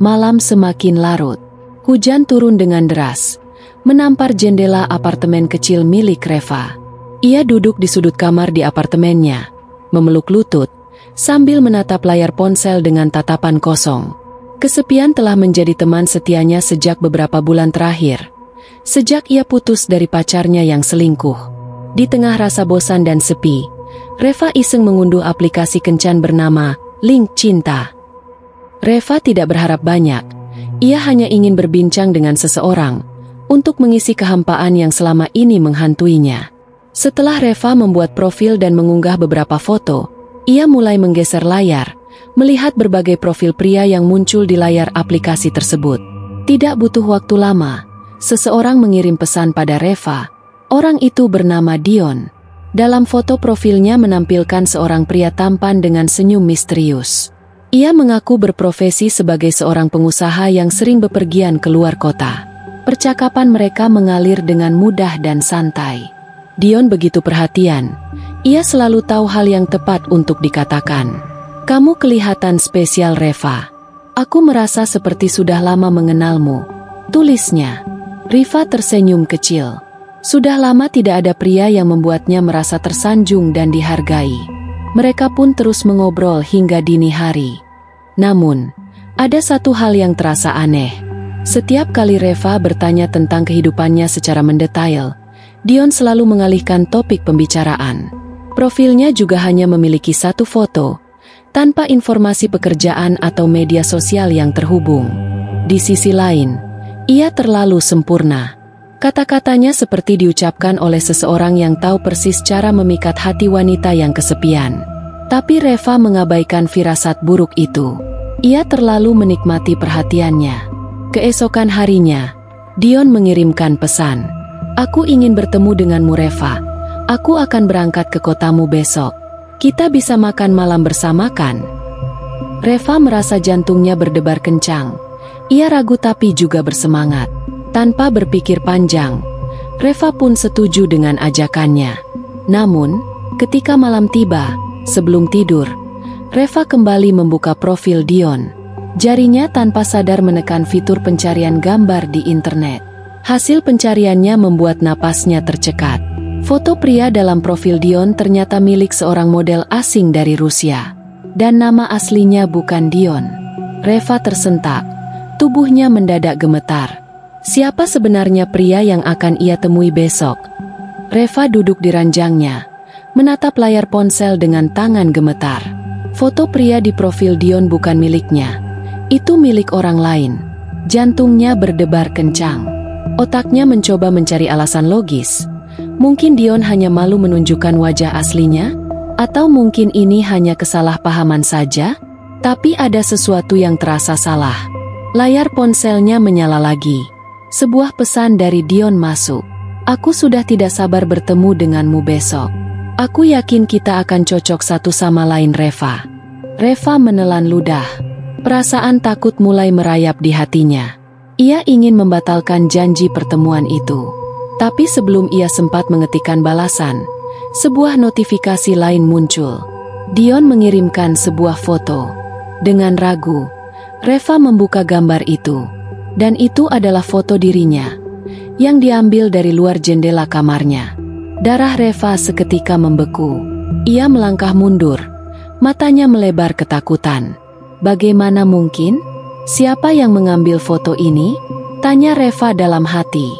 Malam semakin larut. Hujan turun dengan deras, menampar jendela apartemen kecil milik Reva. Ia duduk di sudut kamar di apartemennya, memeluk lutut, sambil menatap layar ponsel dengan tatapan kosong. Kesepian telah menjadi teman setianya sejak beberapa bulan terakhir. Sejak ia putus dari pacarnya yang selingkuh. Di tengah rasa bosan dan sepi, Reva iseng mengunduh aplikasi kencan bernama Link Cinta. Reva tidak berharap banyak. Ia hanya ingin berbincang dengan seseorang untuk mengisi kehampaan yang selama ini menghantuinya. Setelah Reva membuat profil dan mengunggah beberapa foto, ia mulai menggeser layar, melihat berbagai profil pria yang muncul di layar aplikasi tersebut. Tidak butuh waktu lama, seseorang mengirim pesan pada Reva. Orang itu bernama Dion. Dalam foto profilnya menampilkan seorang pria tampan dengan senyum misterius. Ia mengaku berprofesi sebagai seorang pengusaha yang sering bepergian keluar kota. Percakapan mereka mengalir dengan mudah dan santai. Dion begitu perhatian. Ia selalu tahu hal yang tepat untuk dikatakan. "Kamu kelihatan spesial, Reva. Aku merasa seperti sudah lama mengenalmu," tulisnya. Reva tersenyum kecil. Sudah lama tidak ada pria yang membuatnya merasa tersanjung dan dihargai. Mereka pun terus mengobrol hingga dini hari. Namun, ada satu hal yang terasa aneh. Setiap kali Reva bertanya tentang kehidupannya secara mendetail, Dion selalu mengalihkan topik pembicaraan. Profilnya juga hanya memiliki satu foto, tanpa informasi pekerjaan atau media sosial yang terhubung. Di sisi lain, ia terlalu sempurna. Kata-katanya seperti diucapkan oleh seseorang yang tahu persis cara memikat hati wanita yang kesepian. Tapi Reva mengabaikan firasat buruk itu. Ia terlalu menikmati perhatiannya. Keesokan harinya, Dion mengirimkan pesan. "Aku ingin bertemu denganmu, Reva. Aku akan berangkat ke kotamu besok. Kita bisa makan malam bersama kan?" Reva merasa jantungnya berdebar kencang. Ia ragu tapi juga bersemangat. Tanpa berpikir panjang, Reva pun setuju dengan ajakannya. Namun, ketika malam tiba, sebelum tidur, Reva kembali membuka profil Dion. Jarinya tanpa sadar menekan fitur pencarian gambar di internet. Hasil pencariannya membuat napasnya tercekat. Foto pria dalam profil Dion ternyata milik seorang model asing dari Rusia. Dan nama aslinya bukan Dion. Reva tersentak. Tubuhnya mendadak gemetar. Siapa sebenarnya pria yang akan ia temui besok? Reva duduk di ranjangnya, menatap layar ponsel dengan tangan gemetar. Foto pria di profil Dion bukan miliknya. Itu milik orang lain. Jantungnya berdebar kencang. Otaknya mencoba mencari alasan logis. Mungkin Dion hanya malu menunjukkan wajah aslinya? Atau mungkin ini hanya kesalahpahaman saja? Tapi ada sesuatu yang terasa salah. Layar ponselnya menyala lagi. Sebuah pesan dari Dion masuk. "Aku sudah tidak sabar bertemu denganmu besok. Aku yakin kita akan cocok satu sama lain, Reva." Reva menelan ludah. Perasaan takut mulai merayap di hatinya. Ia ingin membatalkan janji pertemuan itu. Tapi sebelum ia sempat mengetikkan balasan, sebuah notifikasi lain muncul. Dion mengirimkan sebuah foto. Dengan ragu, Reva membuka gambar itu. Dan itu adalah foto dirinya, yang diambil dari luar jendela kamarnya. Darah Reva seketika membeku. Ia melangkah mundur, matanya melebar ketakutan. Bagaimana mungkin? Siapa yang mengambil foto ini? Tanya Reva dalam hati.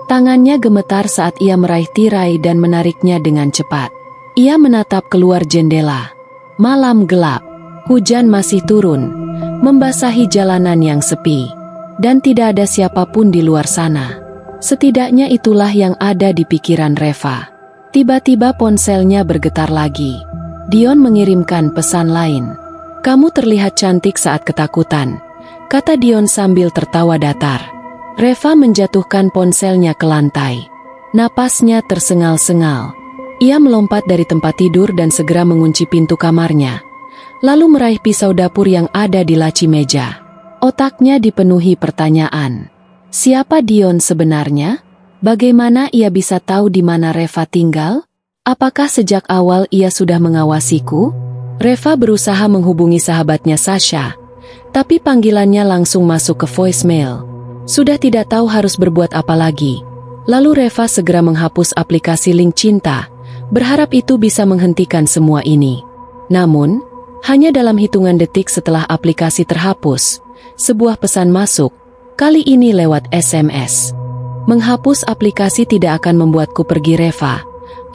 Tangannya gemetar saat ia meraih tirai dan menariknya dengan cepat. Ia menatap keluar jendela. Malam gelap, hujan masih turun, membasahi jalanan yang sepi. Dan tidak ada siapapun di luar sana. Setidaknya itulah yang ada di pikiran Reva. Tiba-tiba ponselnya bergetar lagi. Dion mengirimkan pesan lain. "Kamu terlihat cantik saat ketakutan," kata Dion sambil tertawa datar. Reva menjatuhkan ponselnya ke lantai. Napasnya tersengal-sengal. Ia melompat dari tempat tidur dan segera mengunci pintu kamarnya. Lalu meraih pisau dapur yang ada di laci meja. Otaknya dipenuhi pertanyaan. Siapa Dion sebenarnya? Bagaimana ia bisa tahu di mana Reva tinggal? Apakah sejak awal ia sudah mengawasiku? Reva berusaha menghubungi sahabatnya Sasha, Tapi panggilannya langsung masuk ke voicemail. Sudah tidak tahu harus berbuat apa lagi. Lalu Reva segera menghapus aplikasi link cinta, berharap itu bisa menghentikan semua ini. Namun, hanya dalam hitungan detik setelah aplikasi terhapus, sebuah pesan masuk, kali ini lewat SMS. Menghapus aplikasi tidak akan membuatku pergi Reva.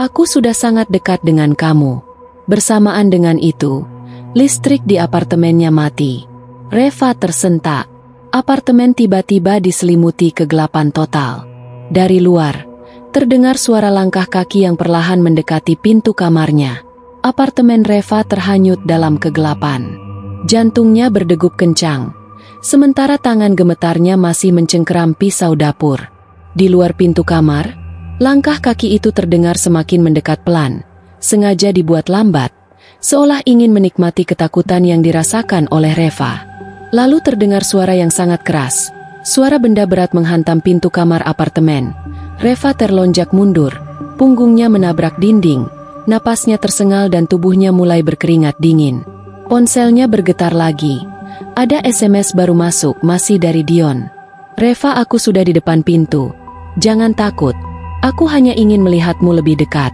Aku sudah sangat dekat dengan kamu. Bersamaan dengan itu, listrik di apartemennya mati. Reva tersentak. Apartemen tiba-tiba diselimuti kegelapan total. Dari luar, terdengar suara langkah kaki yang perlahan mendekati pintu kamarnya. Apartemen Reva terhanyut dalam kegelapan. Jantungnya berdegup kencang, sementara tangan gemetarnya masih mencengkeram pisau dapur. Di luar pintu kamar, langkah kaki itu terdengar semakin mendekat pelan, sengaja dibuat lambat, seolah ingin menikmati ketakutan yang dirasakan oleh Reva. Lalu terdengar suara yang sangat keras. Suara benda berat menghantam pintu kamar apartemen. Reva terlonjak mundur, punggungnya menabrak dinding, napasnya tersengal dan tubuhnya mulai berkeringat dingin. Ponselnya bergetar lagi. Ada SMS baru masuk, masih dari Dion. Reva, aku sudah di depan pintu. Jangan takut, aku hanya ingin melihatmu lebih dekat.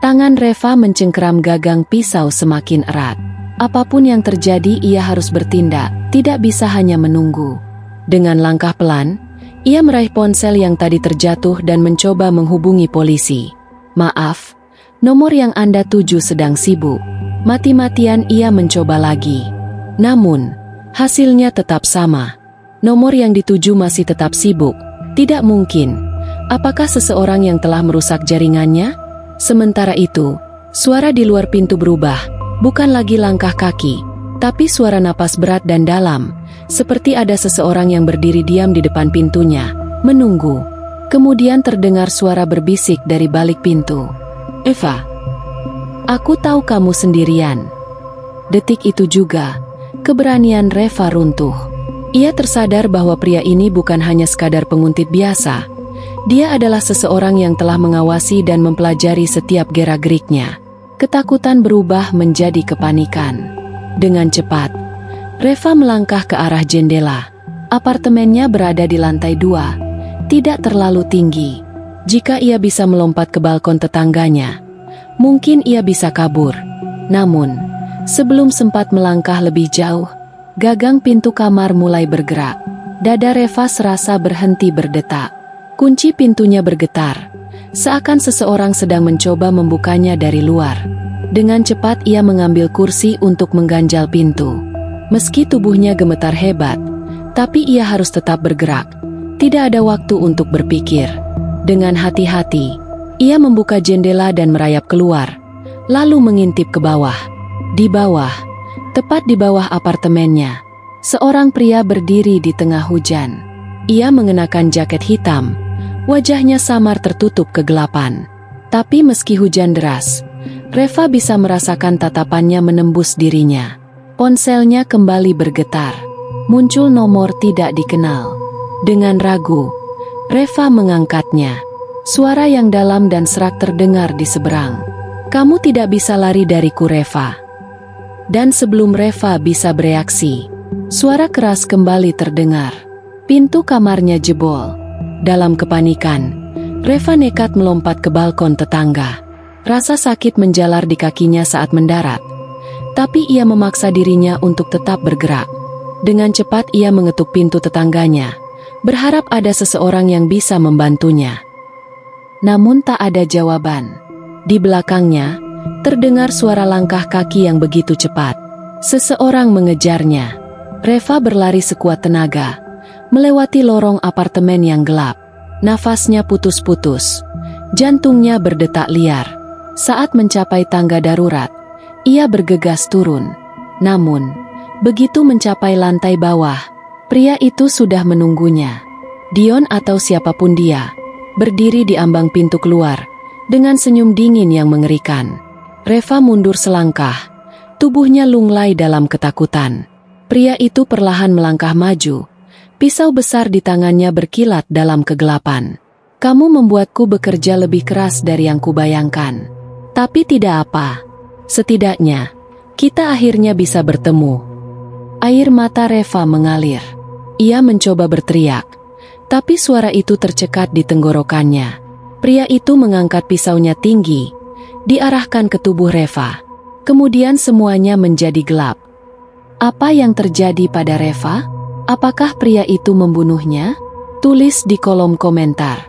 Tangan Reva mencengkeram gagang pisau semakin erat. Apapun yang terjadi ia harus bertindak, tidak bisa hanya menunggu. Dengan langkah pelan, ia meraih ponsel yang tadi terjatuh dan mencoba menghubungi polisi. Maaf, nomor yang Anda tuju sedang sibuk. Mati-matian ia mencoba lagi. Namun, hasilnya tetap sama. Nomor yang dituju masih tetap sibuk. Tidak mungkin. Apakah seseorang yang telah merusak jaringannya? Sementara itu, suara di luar pintu berubah. Bukan lagi langkah kaki, tapi suara napas berat dan dalam, seperti ada seseorang yang berdiri diam di depan pintunya, menunggu. Kemudian terdengar suara berbisik dari balik pintu. Eva, aku tahu kamu sendirian. Detik itu juga, keberanian Reva runtuh. Ia tersadar bahwa pria ini bukan hanya sekadar penguntit biasa. Dia adalah seseorang yang telah mengawasi dan mempelajari setiap gerak-geriknya. Ketakutan berubah menjadi kepanikan. Dengan cepat, Reva melangkah ke arah jendela. Apartemennya berada di lantai 2, tidak terlalu tinggi. Jika ia bisa melompat ke balkon tetangganya, mungkin ia bisa kabur. Namun, sebelum sempat melangkah lebih jauh, gagang pintu kamar mulai bergerak. Dada Reva serasa berhenti berdetak. Kunci pintunya bergetar, seakan seseorang sedang mencoba membukanya dari luar. Dengan cepat ia mengambil kursi untuk mengganjal pintu. Meski tubuhnya gemetar hebat, tapi ia harus tetap bergerak. Tidak ada waktu untuk berpikir. Dengan hati-hati, ia membuka jendela dan merayap keluar, lalu mengintip ke bawah. Di bawah, tepat di bawah apartemennya, seorang pria berdiri di tengah hujan. Ia mengenakan jaket hitam, wajahnya samar tertutup kegelapan. Tapi meski hujan deras, Reva bisa merasakan tatapannya menembus dirinya. Ponselnya kembali bergetar. Muncul nomor tidak dikenal. Dengan ragu, Reva mengangkatnya. Suara yang dalam dan serak terdengar di seberang. Kamu tidak bisa lari dariku, Reva. Dan sebelum Reva bisa bereaksi, suara keras kembali terdengar. Pintu kamarnya jebol. Dalam kepanikan, Reva nekat melompat ke balkon tetangga. Rasa sakit menjalar di kakinya saat mendarat, tapi ia memaksa dirinya untuk tetap bergerak. Dengan cepat ia mengetuk pintu tetangganya, berharap ada seseorang yang bisa membantunya. Namun tak ada jawaban. Di belakangnya, terdengar suara langkah kaki yang begitu cepat. Seseorang mengejarnya. Reva berlari sekuat tenaga, melewati lorong apartemen yang gelap. Nafasnya putus-putus, jantungnya berdetak liar. Saat mencapai tangga darurat, ia bergegas turun. Namun, begitu mencapai lantai bawah, pria itu sudah menunggunya. Dion atau siapapun dia, berdiri di ambang pintu keluar, dengan senyum dingin yang mengerikan. Reva mundur selangkah, tubuhnya lunglai dalam ketakutan. Pria itu perlahan melangkah maju, pisau besar di tangannya berkilat dalam kegelapan. Kamu membuatku bekerja lebih keras dari yang kubayangkan. Tapi tidak apa. Setidaknya, kita akhirnya bisa bertemu. Air mata Reva mengalir. Ia mencoba berteriak, tapi suara itu tercekat di tenggorokannya. Pria itu mengangkat pisaunya tinggi, diarahkan ke tubuh Reva. Kemudian semuanya menjadi gelap. Apa yang terjadi pada Reva? Apakah pria itu membunuhnya? Tulis di kolom komentar.